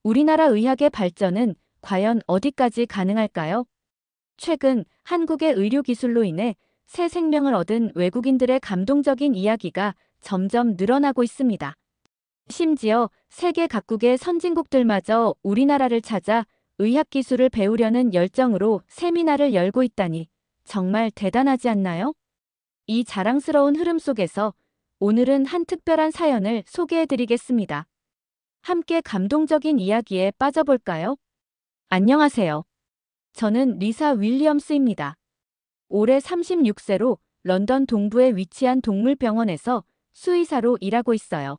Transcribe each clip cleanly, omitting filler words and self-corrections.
우리나라 의학의 발전은 과연 어디까지 가능할까요? 최근 한국의 의료 기술로 인해 새 생명을 얻은 외국인들의 감동적인 이야기가 점점 늘어나고 있습니다. 심지어 세계 각국의 선진국들마저 우리나라를 찾아 의학 기술을 배우려는 열정으로 세미나를 열고 있다니 정말 대단하지 않나요? 이 자랑스러운 흐름 속에서 오늘은 한 특별한 사연을 소개해드리겠습니다. 함께 감동적인 이야기에 빠져볼까요? 안녕하세요. 저는 리사 윌리엄스입니다. 올해 36세로 런던 동부에 위치한 동물병원에서 수의사로 일하고 있어요.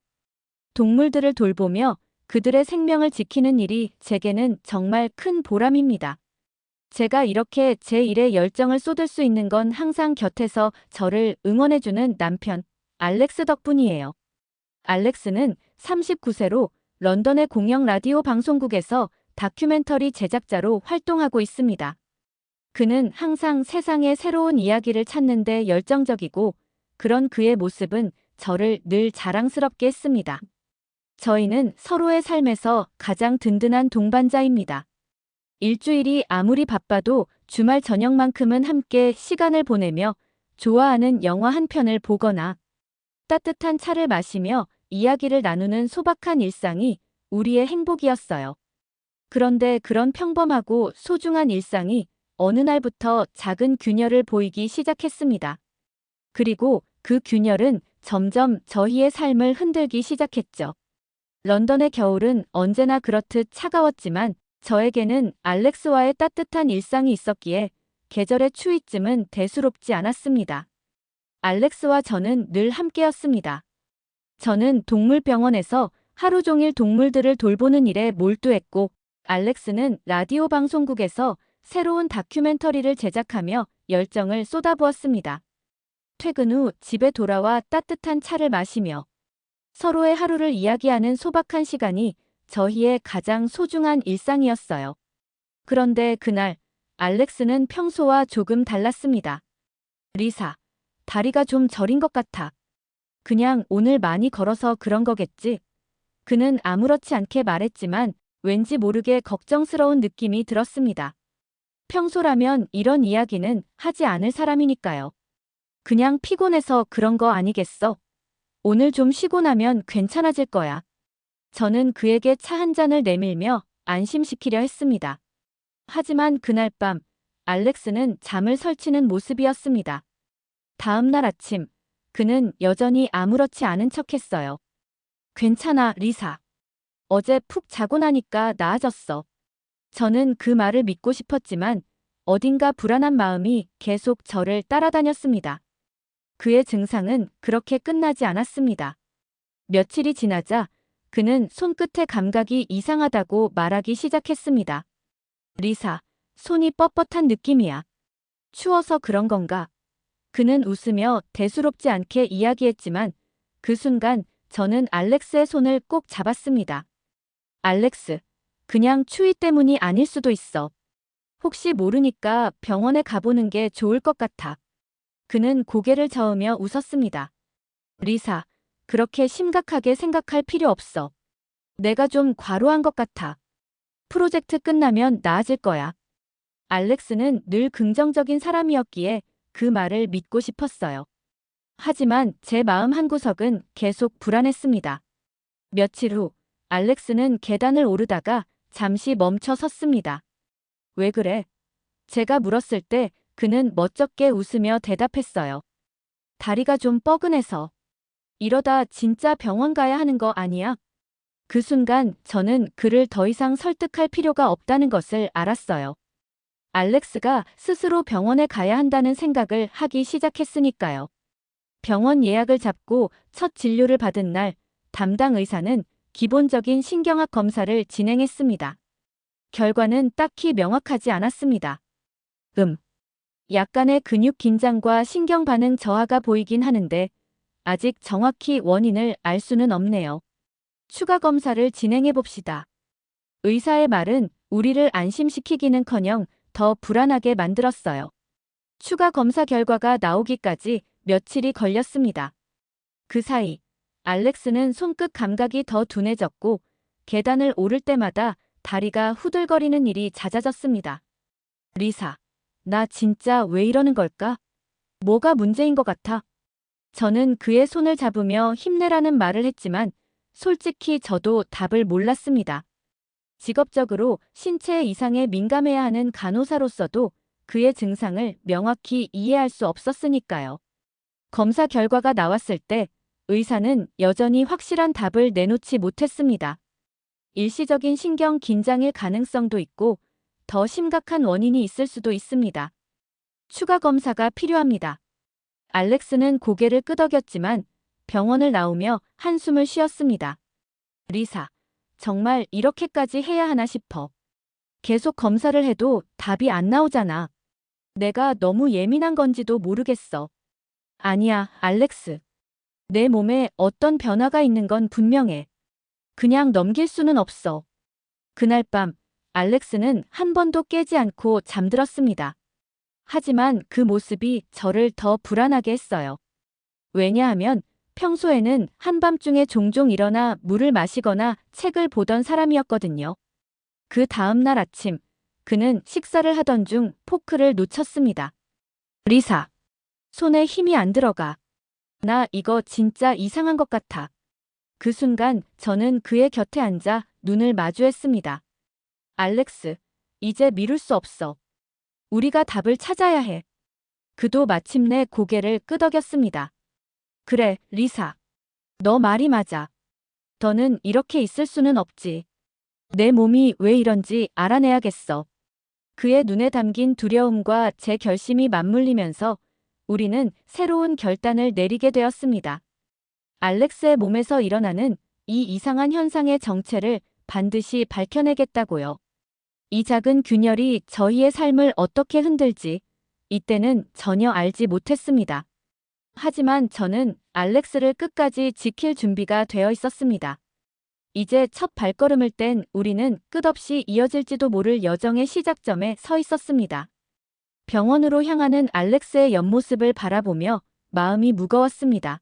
동물들을 돌보며 그들의 생명을 지키는 일이 제게는 정말 큰 보람입니다. 제가 이렇게 제 일에 열정을 쏟을 수 있는 건 항상 곁에서 저를 응원해주는 남편, 알렉스 덕분이에요. 알렉스는 39세로 런던의 공영 라디오 방송국에서 다큐멘터리 제작자로 활동하고 있습니다. 그는 항상 세상의 새로운 이야기를 찾는 데 열정적이고 그런 그의 모습은 저를 늘 자랑스럽게 했습니다. 저희는 서로의 삶에서 가장 든든한 동반자입니다. 일주일이 아무리 바빠도 주말 저녁만큼은 함께 시간을 보내며 좋아하는 영화 한 편을 보거나 따뜻한 차를 마시며 이야기를 나누는 소박한 일상이 우리의 행복이었어요. 그런데 그런 평범하고 소중한 일상이 어느 날부터 작은 균열을 보이기 시작했습니다. 그리고 그 균열은 점점 저희의 삶을 흔들기 시작했죠. 런던의 겨울은 언제나 그렇듯 차가웠지만 저에게는 알렉스와의 따뜻한 일상이 있었기에 계절의 추위쯤은 대수롭지 않았습니다. 알렉스와 저는 늘 함께였습니다. 저는 동물병원에서 하루 종일 동물들을 돌보는 일에 몰두했고 알렉스는 라디오 방송국에서 새로운 다큐멘터리를 제작하며 열정을 쏟아부었습니다. 퇴근 후 집에 돌아와 따뜻한 차를 마시며 서로의 하루를 이야기하는 소박한 시간이 저희의 가장 소중한 일상이었어요. 그런데 그날 알렉스는 평소와 조금 달랐습니다. 리사, 다리가 좀 저린 것 같아. 그냥 오늘 많이 걸어서 그런 거겠지? 그는 아무렇지 않게 말했지만 왠지 모르게 걱정스러운 느낌이 들었습니다. 평소라면 이런 이야기는 하지 않을 사람이니까요. 그냥 피곤해서 그런 거 아니겠어? 오늘 좀 쉬고 나면 괜찮아질 거야. 저는 그에게 차 한 잔을 내밀며 안심시키려 했습니다. 하지만 그날 밤 알렉스는 잠을 설치는 모습이었습니다. 다음 날 아침 그는 여전히 아무렇지 않은 척했어요. 괜찮아, 리사. 어제 푹 자고 나니까 나아졌어. 저는 그 말을 믿고 싶었지만 어딘가 불안한 마음이 계속 저를 따라다녔습니다. 그의 증상은 그렇게 끝나지 않았습니다. 며칠이 지나자 그는 손끝의 감각이 이상하다고 말하기 시작했습니다. 리사, 손이 뻣뻣한 느낌이야. 추워서 그런 건가? 그는 웃으며 대수롭지 않게 이야기했지만 그 순간 저는 알렉스의 손을 꼭 잡았습니다. 알렉스, 그냥 추위 때문이 아닐 수도 있어. 혹시 모르니까 병원에 가보는 게 좋을 것 같아. 그는 고개를 저으며 웃었습니다. 리사, 그렇게 심각하게 생각할 필요 없어. 내가 좀 과로한 것 같아. 프로젝트 끝나면 나아질 거야. 알렉스는 늘 긍정적인 사람이었기에 그 말을 믿고 싶었어요. 하지만 제 마음 한구석은 계속 불안했습니다. 며칠 후 알렉스는 계단을 오르다가 잠시 멈춰 섰습니다. 왜 그래? 제가 물었을 때 그는 멋쩍게 웃으며 대답했어요. 다리가 좀 뻐근해서. 이러다 진짜 병원 가야 하는 거 아니야? 그 순간 저는 그를 더 이상 설득할 필요가 없다는 것을 알았어요. 알렉스가 스스로 병원에 가야 한다는 생각을 하기 시작했으니까요. 병원 예약을 잡고 첫 진료를 받은 날 담당 의사는 기본적인 신경학 검사를 진행했습니다. 결과는 딱히 명확하지 않았습니다. 약간의 근육 긴장과 신경 반응 저하가 보이긴 하는데 아직 정확히 원인을 알 수는 없네요. 추가 검사를 진행해 봅시다. 의사의 말은 우리를 안심시키기는커녕 더 불안하게 만들었어요. 추가 검사 결과가 나오기까지 며칠이 걸렸습니다. 그 사이 알렉스는 손끝 감각이 더 둔해졌고 계단을 오를 때마다 다리가 후들거리는 일이 잦아졌습니다. 리사, 나 진짜 왜 이러는 걸까? 뭐가 문제인 것 같아? 저는 그의 손을 잡으며 힘내라는 말을 했지만 솔직히 저도 답을 몰랐습니다. 직업적으로 신체 이상에 민감해야 하는 간호사로서도 그의 증상을 명확히 이해할 수 없었으니까요. 검사 결과가 나왔을 때 의사는 여전히 확실한 답을 내놓지 못했습니다. 일시적인 신경 긴장일 가능성도 있고 더 심각한 원인이 있을 수도 있습니다. 추가 검사가 필요합니다. 알렉스는 고개를 끄덕였지만 병원을 나오며 한숨을 쉬었습니다. 리사, 정말 이렇게까지 해야 하나 싶어. 계속 검사를 해도 답이 안 나오잖아. 내가 너무 예민한 건지도 모르겠어. 아니야, 알렉스. 내 몸에 어떤 변화가 있는 건 분명해. 그냥 넘길 수는 없어. 그날 밤, 알렉스는 한 번도 깨지 않고 잠들었습니다. 하지만 그 모습이 저를 더 불안하게 했어요. 왜냐하면 평소에는 한밤중에 종종 일어나 물을 마시거나 책을 보던 사람이었거든요. 그 다음 날 아침, 그는 식사를 하던 중 포크를 놓쳤습니다. 리사, 손에 힘이 안 들어가. 나 이거 진짜 이상한 것 같아. 그 순간 저는 그의 곁에 앉아 눈을 마주했습니다. 알렉스, 이제 미룰 수 없어. 우리가 답을 찾아야 해. 그도 마침내 고개를 끄덕였습니다. 그래, 리사. 너 말이 맞아. 더는 이렇게 있을 수는 없지. 내 몸이 왜 이런지 알아내야겠어. 그의 눈에 담긴 두려움과 제 결심이 맞물리면서 우리는 새로운 결단을 내리게 되었습니다. 알렉스의 몸에서 일어나는 이 이상한 현상의 정체를 반드시 밝혀내겠다고요. 이 작은 균열이 저희의 삶을 어떻게 흔들지 이때는 전혀 알지 못했습니다. 하지만 저는 알렉스를 끝까지 지킬 준비가 되어 있었습니다. 이제 첫 발걸음을 뗀 우리는 끝없이 이어질지도 모를 여정의 시작점에 서 있었습니다. 병원으로 향하는 알렉스의 옆모습을 바라보며 마음이 무거웠습니다.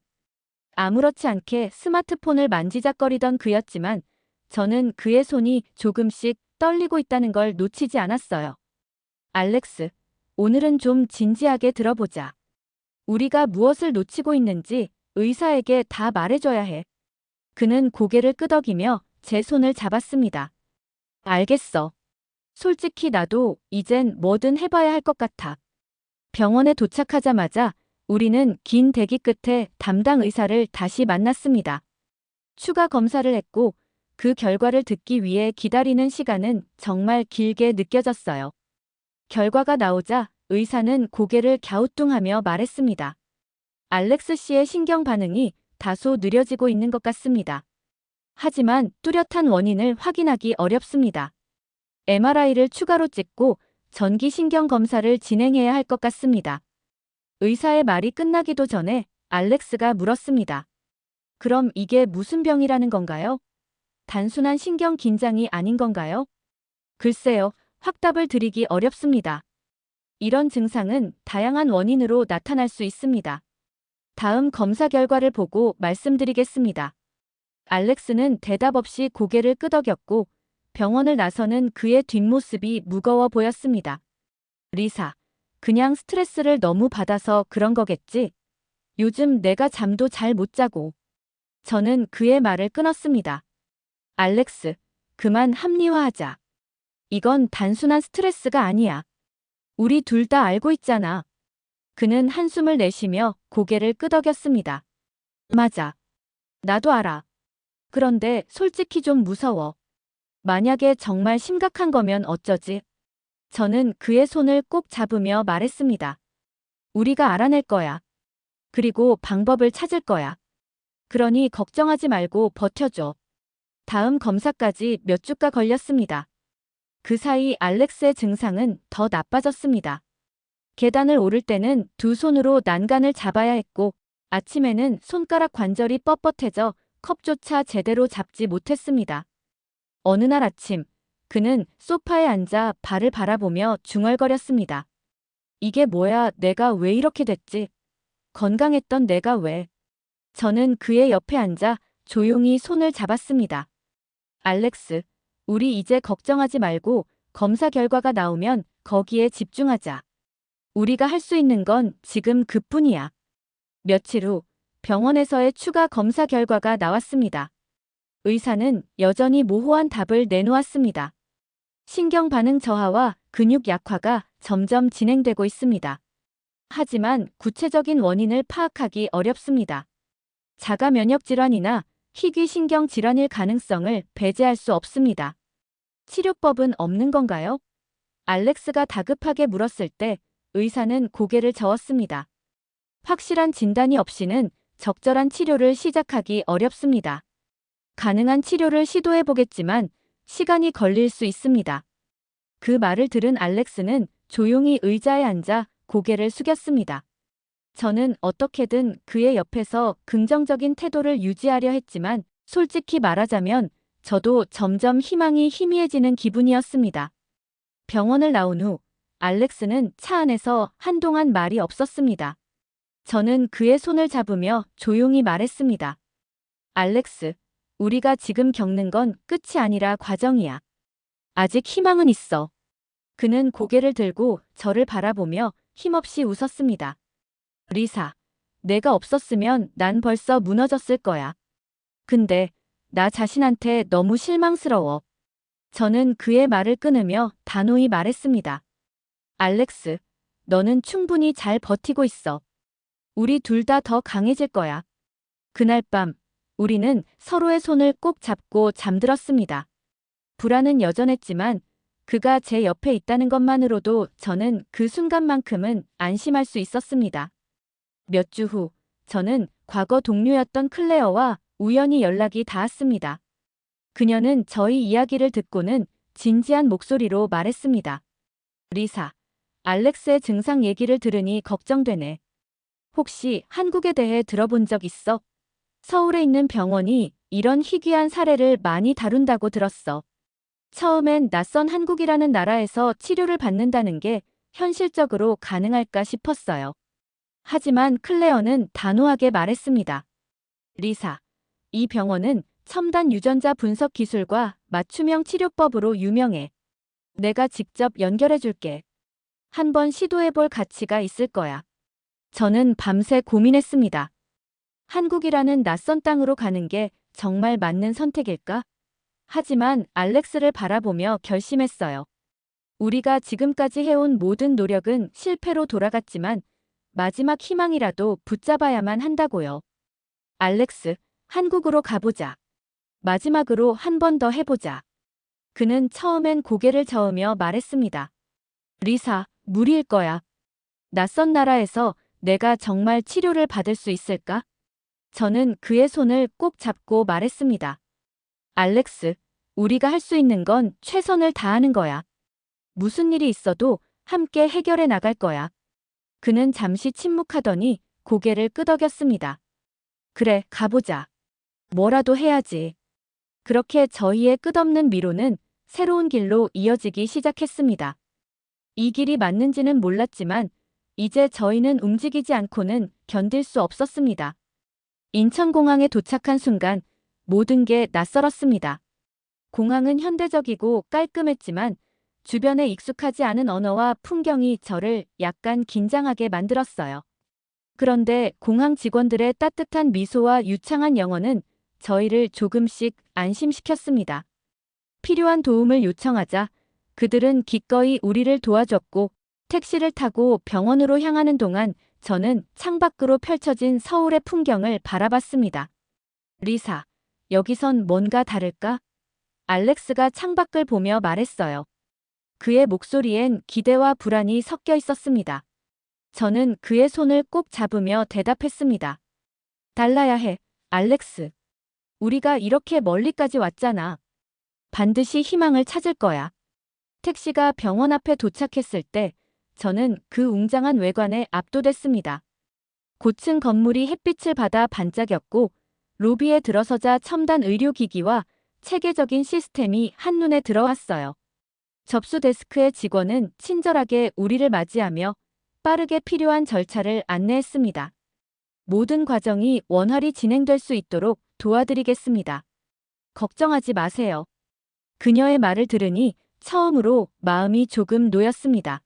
아무렇지 않게 스마트폰을 만지작거리던 그였지만 저는 그의 손이 조금씩 떨리고 있다는 걸 놓치지 않았어요. 알렉스, 오늘은 좀 진지하게 들어보자. 우리가 무엇을 놓치고 있는지 의사에게 다 말해줘야 해. 그는 고개를 끄덕이며 제 손을 잡았습니다. 알겠어. 솔직히 나도 이젠 뭐든 해봐야 할 것 같아. 병원에 도착하자마자 우리는 긴 대기 끝에 담당 의사를 다시 만났습니다. 추가 검사를 했고 그 결과를 듣기 위해 기다리는 시간은 정말 길게 느껴졌어요. 결과가 나오자 의사는 고개를 갸우뚱하며 말했습니다. 알렉스 씨의 신경 반응이 다소 느려지고 있는 것 같습니다. 하지만 뚜렷한 원인을 확인하기 어렵습니다. MRI를 추가로 찍고 전기신경 검사를 진행해야 할 것 같습니다. 의사의 말이 끝나기도 전에 알렉스가 물었습니다. 그럼 이게 무슨 병이라는 건가요? 단순한 신경 긴장이 아닌 건가요? 글쎄요, 확답을 드리기 어렵습니다. 이런 증상은 다양한 원인으로 나타날 수 있습니다. 다음 검사 결과를 보고 말씀드리겠습니다. 알렉스는 대답 없이 고개를 끄덕였고 병원을 나서는 그의 뒷모습이 무거워 보였습니다. 리사, 그냥 스트레스를 너무 받아서 그런 거겠지? 요즘 내가 잠도 잘 못 자고. 저는 그의 말을 끊었습니다. 알렉스, 그만 합리화하자. 이건 단순한 스트레스가 아니야. 우리 둘 다 알고 있잖아. 그는 한숨을 내쉬며 고개를 끄덕였습니다. 맞아. 나도 알아. 그런데 솔직히 좀 무서워. 만약에 정말 심각한 거면 어쩌지? 저는 그의 손을 꼭 잡으며 말했습니다. 우리가 알아낼 거야. 그리고 방법을 찾을 거야. 그러니 걱정하지 말고 버텨줘. 다음 검사까지 몇 주가 걸렸습니다. 그 사이 알렉스의 증상은 더 나빠졌습니다. 계단을 오를 때는 두 손으로 난간을 잡아야 했고 아침에는 손가락 관절이 뻣뻣해져 컵조차 제대로 잡지 못했습니다. 어느 날 아침, 그는 소파에 앉아 발을 바라보며 중얼거렸습니다. 이게 뭐야, 내가 왜 이렇게 됐지? 건강했던 내가 왜? 저는 그의 옆에 앉아 조용히 손을 잡았습니다. 알렉스, 우리 이제 걱정하지 말고 검사 결과가 나오면 거기에 집중하자. 우리가 할 수 있는 건 지금 그뿐이야. 며칠 후 병원에서의 추가 검사 결과가 나왔습니다. 의사는 여전히 모호한 답을 내놓았습니다. 신경 반응 저하와 근육 약화가 점점 진행되고 있습니다. 하지만 구체적인 원인을 파악하기 어렵습니다. 자가 면역 질환이나 희귀 신경 질환일 가능성을 배제할 수 없습니다. 치료법은 없는 건가요? 알렉스가 다급하게 물었을 때 의사는 고개를 저었습니다. 확실한 진단이 없이는 적절한 치료를 시작하기 어렵습니다. 가능한 치료를 시도해 보겠지만 시간이 걸릴 수 있습니다. 그 말을 들은 알렉스는 조용히 의자에 앉아 고개를 숙였습니다. 저는 어떻게든 그의 옆에서 긍정적인 태도를 유지하려 했지만 솔직히 말하자면 저도 점점 희망이 희미해지는 기분이었습니다. 병원을 나온 후 알렉스는 차 안에서 한동안 말이 없었습니다. 저는 그의 손을 잡으며 조용히 말했습니다. 알렉스, 우리가 지금 겪는 건 끝이 아니라 과정이야. 아직 희망은 있어. 그는 고개를 들고 저를 바라보며 힘없이 웃었습니다. 리사, 내가 없었으면 난 벌써 무너졌을 거야. 근데 나 자신한테 너무 실망스러워. 저는 그의 말을 끊으며 단호히 말했습니다. 알렉스, 너는 충분히 잘 버티고 있어. 우리 둘 다 더 강해질 거야. 그날 밤, 우리는 서로의 손을 꼭 잡고 잠들었습니다. 불안은 여전했지만 그가 제 옆에 있다는 것만으로도 저는 그 순간만큼은 안심할 수 있었습니다. 몇 주 후, 저는 과거 동료였던 클레어와 우연히 연락이 닿았습니다. 그녀는 저희 이야기를 듣고는 진지한 목소리로 말했습니다. 리사, 알렉스의 증상 얘기를 들으니 걱정되네. 혹시 한국에 대해 들어본 적 있어? 서울에 있는 병원이 이런 희귀한 사례를 많이 다룬다고 들었어. 처음엔 낯선 한국이라는 나라에서 치료를 받는다는 게 현실적으로 가능할까 싶었어요. 하지만 클레어는 단호하게 말했습니다. 리사, 이 병원은 첨단 유전자 분석 기술과 맞춤형 치료법으로 유명해. 내가 직접 연결해 줄게. 한번 시도해 볼 가치가 있을 거야. 저는 밤새 고민했습니다. 한국이라는 낯선 땅으로 가는 게 정말 맞는 선택일까? 하지만 알렉스를 바라보며 결심했어요. 우리가 지금까지 해온 모든 노력은 실패로 돌아갔지만 마지막 희망이라도 붙잡아야만 한다고요. 알렉스, 한국으로 가보자. 마지막으로 한 번 더 해보자. 그는 처음엔 고개를 저으며 말했습니다. 리사, 무리일 거야. 낯선 나라에서 내가 정말 치료를 받을 수 있을까? 저는 그의 손을 꼭 잡고 말했습니다. 알렉스, 우리가 할 수 있는 건 최선을 다하는 거야. 무슨 일이 있어도 함께 해결해 나갈 거야. 그는 잠시 침묵하더니 고개를 끄덕였습니다. 그래, 가보자. 뭐라도 해야지. 그렇게 저희의 끝없는 미로는 새로운 길로 이어지기 시작했습니다. 이 길이 맞는지는 몰랐지만 이제 저희는 움직이지 않고는 견딜 수 없었습니다. 인천공항에 도착한 순간 모든 게 낯설었습니다. 공항은 현대적이고 깔끔했지만 주변에 익숙하지 않은 언어와 풍경이 저를 약간 긴장하게 만들었어요. 그런데 공항 직원들의 따뜻한 미소와 유창한 영어는 저희를 조금씩 안심시켰습니다. 필요한 도움을 요청하자 그들은 기꺼이 우리를 도와줬고 택시를 타고 병원으로 향하는 동안 저는 창밖으로 펼쳐진 서울의 풍경을 바라봤습니다. 리사, 여기선 뭔가 다를까? 알렉스가 창밖을 보며 말했어요. 그의 목소리엔 기대와 불안이 섞여 있었습니다. 저는 그의 손을 꼭 잡으며 대답했습니다. 달라야 해, 알렉스. 우리가 이렇게 멀리까지 왔잖아. 반드시 희망을 찾을 거야. 택시가 병원 앞에 도착했을 때 저는 그 웅장한 외관에 압도됐습니다. 고층 건물이 햇빛을 받아 반짝였고 로비에 들어서자 첨단 의료기기와 체계적인 시스템이 한눈에 들어왔어요. 접수 데스크의 직원은 친절하게 우리를 맞이하며 빠르게 필요한 절차를 안내했습니다. 모든 과정이 원활히 진행될 수 있도록 도와드리겠습니다. 걱정하지 마세요. 그녀의 말을 들으니 처음으로 마음이 조금 놓였습니다.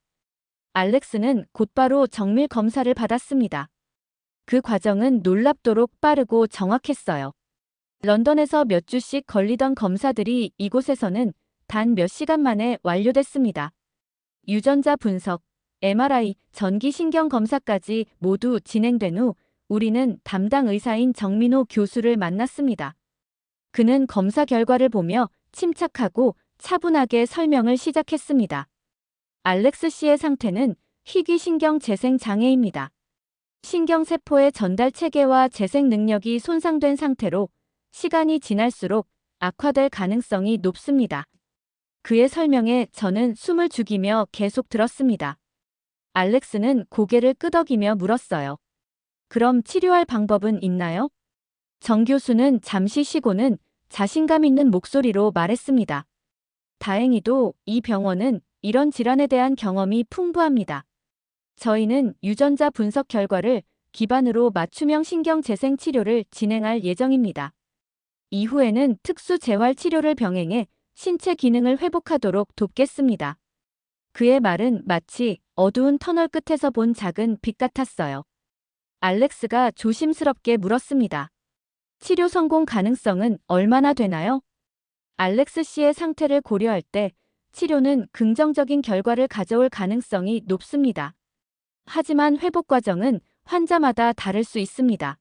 알렉스는 곧바로 정밀 검사를 받았습니다. 그 과정은 놀랍도록 빠르고 정확했어요. 런던에서 몇 주씩 걸리던 검사들이 이곳에서는 단 몇 시간 만에 완료됐습니다. 유전자 분석, MRI, 전기신경 검사까지 모두 진행된 후 우리는 담당 의사인 정민호 교수를 만났습니다. 그는 검사 결과를 보며 침착하고 차분하게 설명을 시작했습니다. 알렉스 씨의 상태는 희귀신경 재생 장애입니다. 신경세포의 전달 체계와 재생 능력이 손상된 상태로 시간이 지날수록 악화될 가능성이 높습니다. 그의 설명에 저는 숨을 죽이며 계속 들었습니다. 알렉스는 고개를 끄덕이며 물었어요. 그럼 치료할 방법은 있나요? 정 교수는 잠시 쉬고는 자신감 있는 목소리로 말했습니다. 다행히도 이 병원은 이런 질환에 대한 경험이 풍부합니다. 저희는 유전자 분석 결과를 기반으로 맞춤형 신경 재생 치료를 진행할 예정입니다. 이후에는 특수 재활 치료를 병행해 신체 기능을 회복하도록 돕겠습니다. 그의 말은 마치 어두운 터널 끝에서 본 작은 빛 같았어요. 알렉스가 조심스럽게 물었습니다. 치료 성공 가능성은 얼마나 되나요? 알렉스 씨의 상태를 고려할 때 치료는 긍정적인 결과를 가져올 가능성이 높습니다. 하지만 회복 과정은 환자마다 다를 수 있습니다.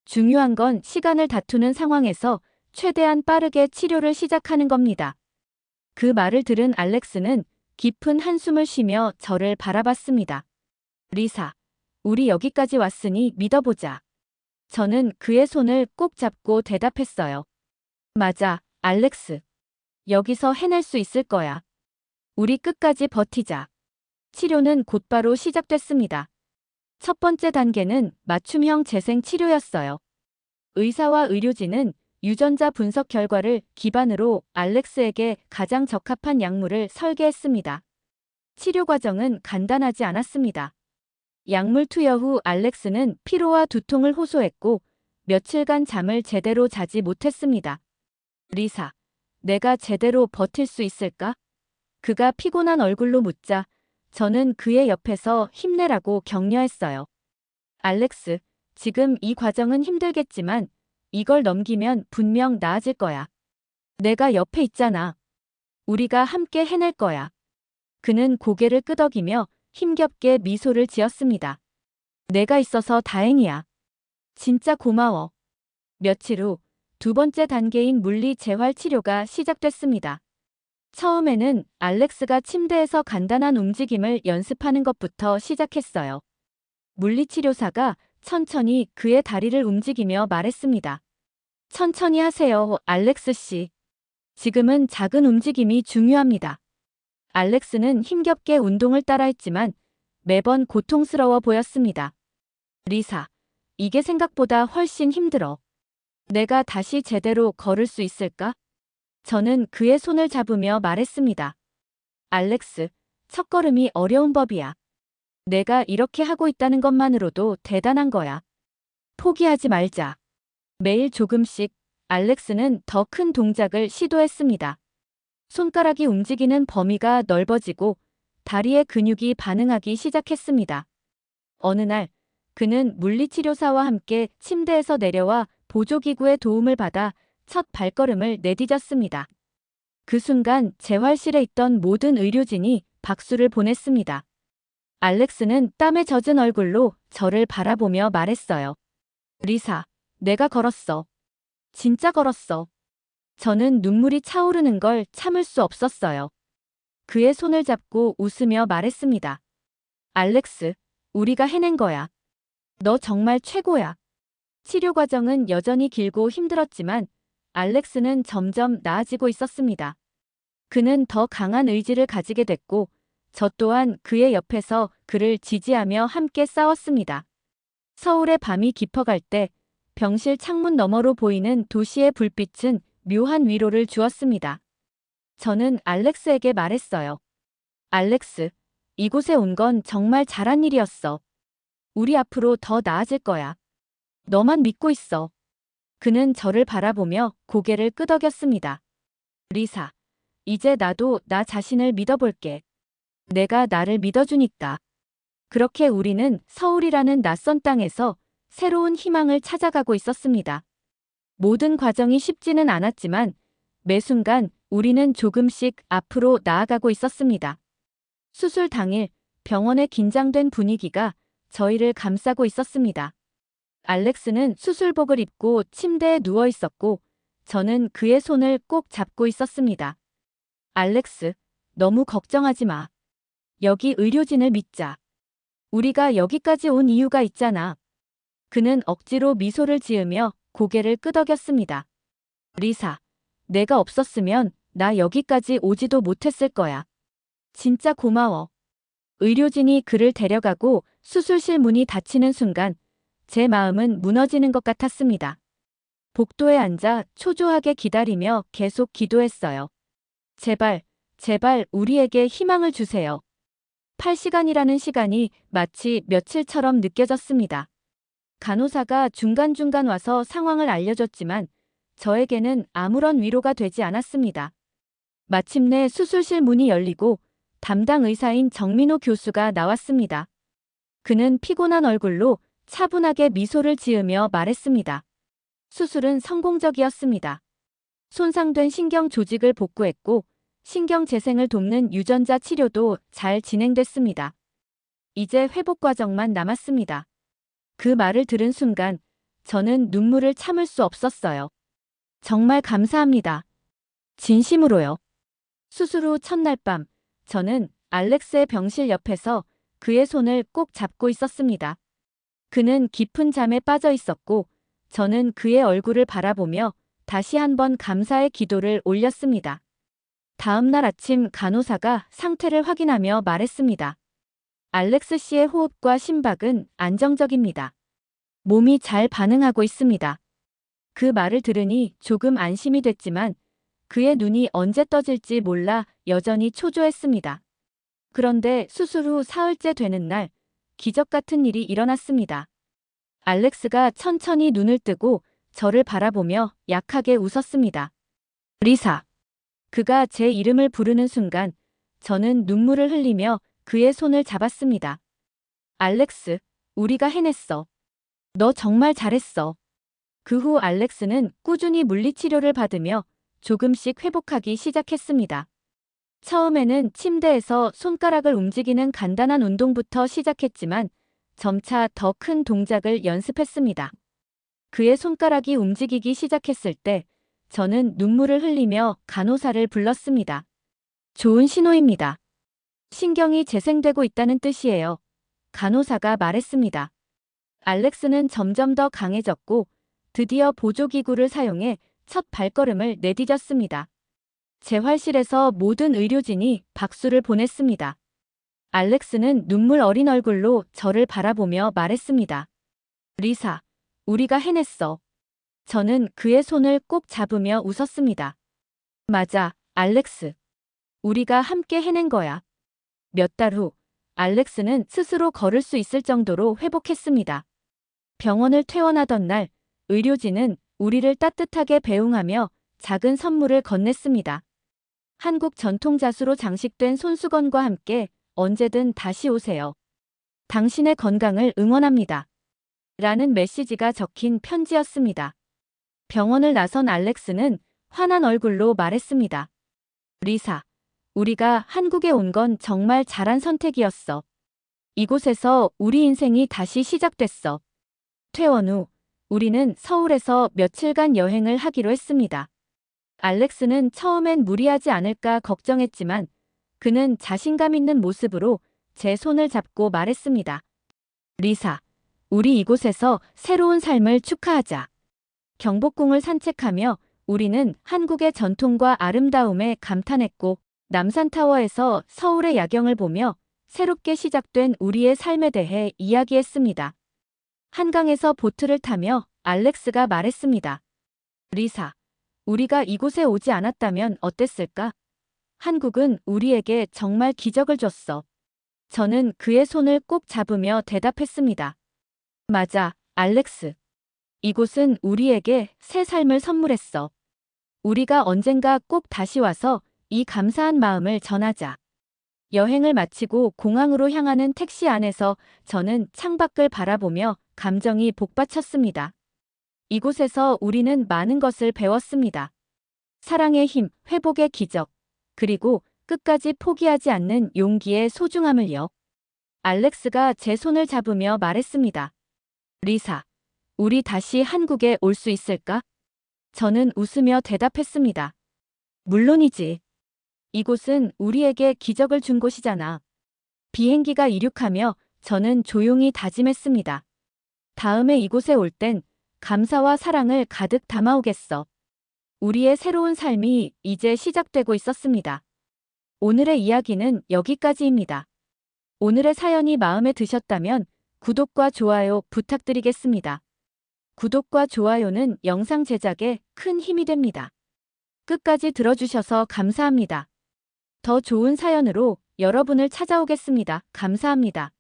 중요한 건 시간을 다투는 상황에서 최대한 빠르게 치료를 시작하는 겁니다. 그 말을 들은 알렉스는 깊은 한숨을 쉬며 저를 바라봤습니다. 리사, 우리 여기까지 왔으니 믿어보자. 저는 그의 손을 꼭 잡고 대답했어요. 맞아, 알렉스. 여기서 해낼 수 있을 거야. 우리 끝까지 버티자. 치료는 곧바로 시작됐습니다. 첫 번째 단계는 맞춤형 재생 치료였어요. 의사와 의료진은 유전자 분석 결과를 기반으로 알렉스에게 가장 적합한 약물을 설계했습니다. 치료 과정은 간단하지 않았습니다. 약물 투여 후 알렉스는 피로와 두통을 호소했고 며칠간 잠을 제대로 자지 못했습니다. 리사, 내가 제대로 버틸 수 있을까? 그가 피곤한 얼굴로 묻자 저는 그의 옆에서 힘내라고 격려했어요. 알렉스, 지금 이 과정은 힘들겠지만 이걸 넘기면 분명 나아질 거야. 내가 옆에 있잖아. 우리가 함께 해낼 거야. 그는 고개를 끄덕이며 힘겹게 미소를 지었습니다. 내가 있어서 다행이야. 진짜 고마워. 며칠 후 두 번째 단계인 물리 재활 치료가 시작됐습니다. 처음에는 알렉스가 침대에서 간단한 움직임을 연습하는 것부터 시작했어요. 물리치료사가 천천히 그의 다리를 움직이며 말했습니다. 천천히 하세요, 알렉스 씨. 지금은 작은 움직임이 중요합니다. 알렉스는 힘겹게 운동을 따라했지만 매번 고통스러워 보였습니다. 리사, 이게 생각보다 훨씬 힘들어. 내가 다시 제대로 걸을 수 있을까? 저는 그의 손을 잡으며 말했습니다. 알렉스, 첫걸음이 어려운 법이야. 내가 이렇게 하고 있다는 것만으로도 대단한 거야. 포기하지 말자. 매일 조금씩 알렉스는 더 큰 동작을 시도했습니다. 손가락이 움직이는 범위가 넓어지고 다리의 근육이 반응하기 시작했습니다. 어느 날 그는 물리치료사와 함께 침대에서 내려와 보조기구의 도움을 받아 첫 발걸음을 내디뎠습니다. 그 순간 재활실에 있던 모든 의료진이 박수를 보냈습니다. 알렉스는 땀에 젖은 얼굴로 저를 바라보며 말했어요. 리사, 내가 걸었어. 진짜 걸었어. 저는 눈물이 차오르는 걸 참을 수 없었어요. 그의 손을 잡고 웃으며 말했습니다. 알렉스, 우리가 해낸 거야. 너 정말 최고야. 치료 과정은 여전히 길고 힘들었지만 알렉스는 점점 나아지고 있었습니다. 그는 더 강한 의지를 가지게 됐고 저 또한 그의 옆에서 그를 지지하며 함께 싸웠습니다. 서울의 밤이 깊어갈 때 병실 창문 너머로 보이는 도시의 불빛은 묘한 위로를 주었습니다. 저는 알렉스에게 말했어요. 알렉스, 이곳에 온 건 정말 잘한 일이었어. 우리 앞으로 더 나아질 거야. 너만 믿고 있어. 그는 저를 바라보며 고개를 끄덕였습니다. 리사, 이제 나도 나 자신을 믿어볼게. 내가 나를 믿어주니까. 그렇게 우리는 서울이라는 낯선 땅에서 새로운 희망을 찾아가고 있었습니다. 모든 과정이 쉽지는 않았지만 매 순간 우리는 조금씩 앞으로 나아가고 있었습니다. 수술 당일 병원의 긴장된 분위기가 저희를 감싸고 있었습니다. 알렉스는 수술복을 입고 침대에 누워 있었고 저는 그의 손을 꼭 잡고 있었습니다. 알렉스, 너무 걱정하지 마. 여기 의료진을 믿자. 우리가 여기까지 온 이유가 있잖아. 그는 억지로 미소를 지으며 고개를 끄덕였습니다. 리사, 내가 없었으면 나 여기까지 오지도 못했을 거야. 진짜 고마워. 의료진이 그를 데려가고 수술실 문이 닫히는 순간 제 마음은 무너지는 것 같았습니다. 복도에 앉아 초조하게 기다리며 계속 기도했어요. 제발, 제발 우리에게 희망을 주세요. 8시간이라는 시간이 마치 며칠처럼 느껴졌습니다. 간호사가 중간중간 와서 상황을 알려줬지만 저에게는 아무런 위로가 되지 않았습니다. 마침내 수술실 문이 열리고 담당 의사인 정민호 교수가 나왔습니다. 그는 피곤한 얼굴로 차분하게 미소를 지으며 말했습니다. 수술은 성공적이었습니다. 손상된 신경 조직을 복구했고 신경 재생을 돕는 유전자 치료도 잘 진행됐습니다. 이제 회복 과정만 남았습니다. 그 말을 들은 순간 저는 눈물을 참을 수 없었어요. 정말 감사합니다. 진심으로요. 수술 후 첫날 밤 저는 알렉스의 병실 옆에서 그의 손을 꼭 잡고 있었습니다. 그는 깊은 잠에 빠져 있었고 저는 그의 얼굴을 바라보며 다시 한번 감사의 기도를 올렸습니다. 다음 날 아침 간호사가 상태를 확인하며 말했습니다. 알렉스 씨의 호흡과 심박은 안정적입니다. 몸이 잘 반응하고 있습니다. 그 말을 들으니 조금 안심이 됐지만 그의 눈이 언제 떠질지 몰라 여전히 초조했습니다. 그런데 수술 후 사흘째 되는 날 기적 같은 일이 일어났습니다. 알렉스가 천천히 눈을 뜨고 저를 바라보며 약하게 웃었습니다. 리사. 그가 제 이름을 부르는 순간 저는 눈물을 흘리며 그의 손을 잡았습니다. 알렉스, 우리가 해냈어. 너 정말 잘했어. 그 후 알렉스는 꾸준히 물리치료를 받으며 조금씩 회복하기 시작했습니다. 처음에는 침대에서 손가락을 움직이는 간단한 운동부터 시작했지만 점차 더 큰 동작을 연습했습니다. 그의 손가락이 움직이기 시작했을 때 저는 눈물을 흘리며 간호사를 불렀습니다. 좋은 신호입니다. 신경이 재생되고 있다는 뜻이에요. 간호사가 말했습니다. 알렉스는 점점 더 강해졌고 드디어 보조기구를 사용해 첫 발걸음을 내디뎠습니다. 재활실에서 모든 의료진이 박수를 보냈습니다. 알렉스는 눈물 어린 얼굴로 저를 바라보며 말했습니다. 리사, 우리가 해냈어. 저는 그의 손을 꼭 잡으며 웃었습니다. 맞아, 알렉스. 우리가 함께 해낸 거야. 몇 달 후, 알렉스는 스스로 걸을 수 있을 정도로 회복했습니다. 병원을 퇴원하던 날, 의료진은 우리를 따뜻하게 배웅하며 작은 선물을 건넸습니다. 한국 전통 자수로 장식된 손수건과 함께 언제든 다시 오세요. 당신의 건강을 응원합니다. 라는 메시지가 적힌 편지였습니다. 병원을 나선 알렉스는 환한 얼굴로 말했습니다. 리사, 우리가 한국에 온 건 정말 잘한 선택이었어. 이곳에서 우리 인생이 다시 시작됐어. 퇴원 후 우리는 서울에서 며칠간 여행을 하기로 했습니다. 알렉스는 처음엔 무리하지 않을까 걱정했지만 그는 자신감 있는 모습으로 제 손을 잡고 말했습니다. 리사, 우리 이곳에서 새로운 삶을 축하하자. 경복궁을 산책하며 우리는 한국의 전통과 아름다움에 감탄했고 남산타워에서 서울의 야경을 보며 새롭게 시작된 우리의 삶에 대해 이야기했습니다. 한강에서 보트를 타며 알렉스가 말했습니다. 리사, 우리가 이곳에 오지 않았다면 어땠을까? 한국은 우리에게 정말 기적을 줬어. 저는 그의 손을 꼭 잡으며 대답했습니다. 맞아, 알렉스. 이곳은 우리에게 새 삶을 선물했어. 우리가 언젠가 꼭 다시 와서 이 감사한 마음을 전하자. 여행을 마치고 공항으로 향하는 택시 안에서 저는 창밖을 바라보며 감정이 복받쳤습니다. 이곳에서 우리는 많은 것을 배웠습니다. 사랑의 힘, 회복의 기적, 그리고 끝까지 포기하지 않는 용기의 소중함을요. 알렉스가 제 손을 잡으며 말했습니다. 리사, 우리 다시 한국에 올 수 있을까? 저는 웃으며 대답했습니다. 물론이지. 이곳은 우리에게 기적을 준 곳이잖아. 비행기가 이륙하며 저는 조용히 다짐했습니다. 다음에 이곳에 올 땐 감사와 사랑을 가득 담아오겠어. 우리의 새로운 삶이 이제 시작되고 있었습니다. 오늘의 이야기는 여기까지입니다. 오늘의 사연이 마음에 드셨다면 구독과 좋아요 부탁드리겠습니다. 구독과 좋아요는 영상 제작에 큰 힘이 됩니다. 끝까지 들어주셔서 감사합니다. 더 좋은 사연으로 여러분을 찾아오겠습니다. 감사합니다.